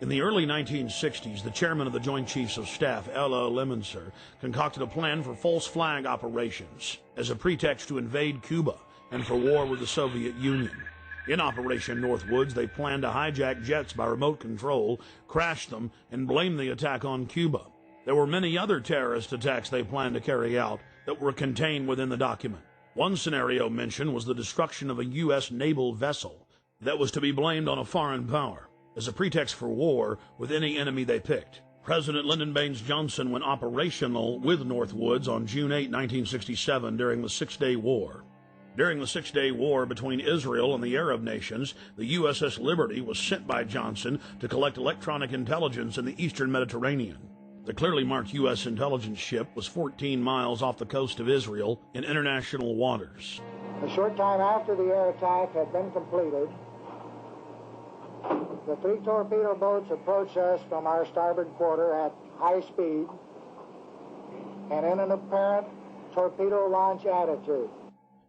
In the early 1960s, the chairman of the Joint Chiefs of Staff, Ella Lemonser, concocted a plan for false flag operations as a pretext to invade Cuba and for war with the Soviet Union. In Operation Northwoods, they planned to hijack jets by remote control, crash them, and blame the attack on Cuba. There were many other terrorist attacks they planned to carry out that were contained within the document. One scenario mentioned was the destruction of a U.S. naval vessel that was to be blamed on a foreign power as a pretext for war with any enemy they picked. President Lyndon Baines Johnson went operational with Northwoods on June 8, 1967 during the Six-Day War. During the Six-Day War between Israel and the Arab nations, the USS Liberty was sent by Johnson to collect electronic intelligence in the eastern Mediterranean. The clearly marked U.S. intelligence ship was 14 miles off the coast of Israel in international waters. A short time after the air attack had been completed, the 3 torpedo boats approached us from our starboard quarter at high speed and in an apparent torpedo launch attitude.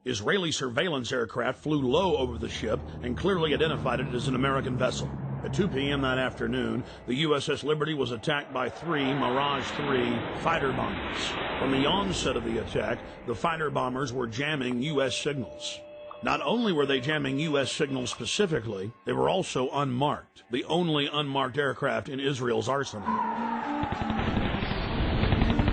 Israeli surveillance aircraft flew low over the ship and clearly identified it as an American vessel. At 2 p.m. that afternoon, the USS Liberty was attacked by 3 Mirage 3 fighter bombers. From the onset of the attack, the fighter bombers were jamming U.S. signals. Not only were they jamming U.S. signals specifically, they were also unmarked, the only unmarked aircraft in Israel's arsenal.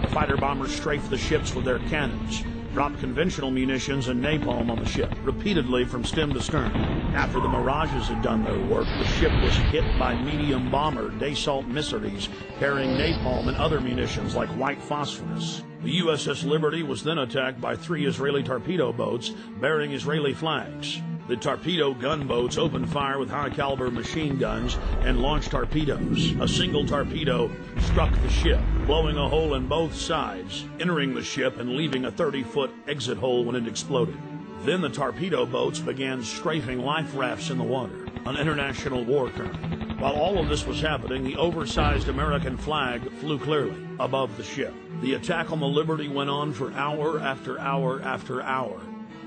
The fighter bombers strafed the ships with their cannons, dropped conventional munitions and napalm on the ship, repeatedly from stem to stern. After the Mirages had done their work, the ship was hit by medium bomber Dassault missiles carrying napalm and other munitions like white phosphorus. The USS Liberty was then attacked by 3 Israeli torpedo boats bearing Israeli flags. The torpedo gunboats opened fire with high-caliber machine guns and launched torpedoes. A single torpedo struck the ship, blowing a hole in both sides, entering the ship and leaving a 30-foot exit hole when it exploded. Then the torpedo boats began strafing life rafts in the water, an international war term. While all of this was happening, the oversized American flag flew clearly above the ship. The attack on the Liberty went on for hour after hour after hour.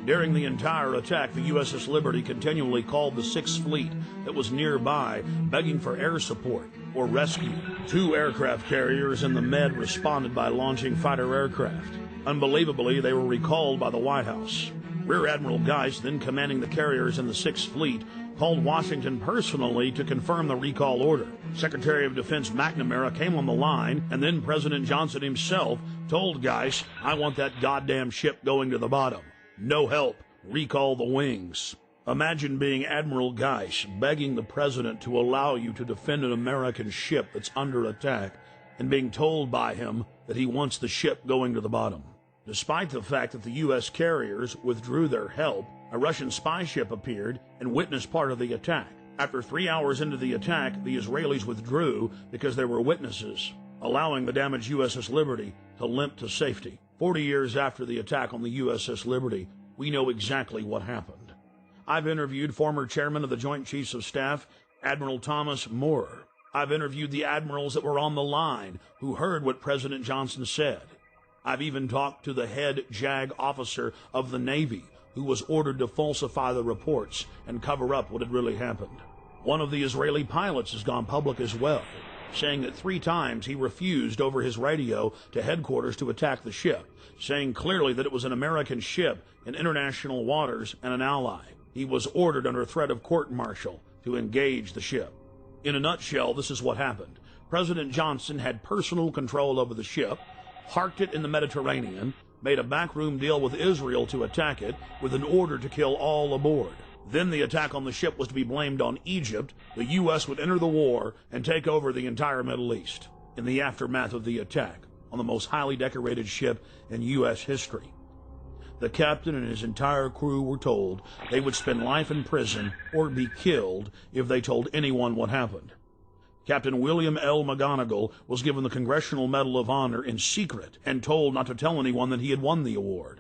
During the entire attack, the USS Liberty continually called the 6th Fleet that was nearby, begging for air support or rescue. 2 aircraft carriers in the Med responded by launching fighter aircraft. Unbelievably, they were recalled by the White House. Rear Admiral Geist, then commanding the carriers in the 6th Fleet, called Washington personally to confirm the recall order. Secretary of Defense McNamara came on the line, and then President Johnson himself told Geist, "I want that goddamn ship going to the bottom. No help. Recall the wings." Imagine being Admiral Geist begging the president to allow you to defend an American ship that's under attack and being told by him that he wants the ship going to the bottom. Despite the fact that the U.S. carriers withdrew their help, a Russian spy ship appeared and witnessed part of the attack. After 3 hours into the attack, the Israelis withdrew because they were witnesses, allowing the damaged USS Liberty to limp to safety. 40 years after the attack on the USS Liberty, we know exactly what happened. I've interviewed former chairman of the Joint Chiefs of Staff, Admiral Thomas Moore. I've interviewed the admirals that were on the line who heard what President Johnson said. I've even talked to the head JAG officer of the Navy who was ordered to falsify the reports and cover up what had really happened. One of the Israeli pilots has gone public as well, saying that 3 times he refused over his radio to headquarters to attack the ship, saying clearly that it was an American ship in international waters and an ally. He was ordered under threat of court-martial to engage the ship. In a nutshell, this is what happened. President Johnson had personal control over the ship, parked it in the Mediterranean, made a backroom deal with Israel to attack it with an order to kill all aboard. Then the attack on the ship was to be blamed on Egypt. The U.S. would enter the war and take over the entire Middle East in the aftermath of the attack on the most highly decorated ship in U.S. history. The captain and his entire crew were told they would spend life in prison or be killed if they told anyone what happened. Captain William L. McGonigal was given the Congressional Medal of Honor in secret and told not to tell anyone that he had won the award.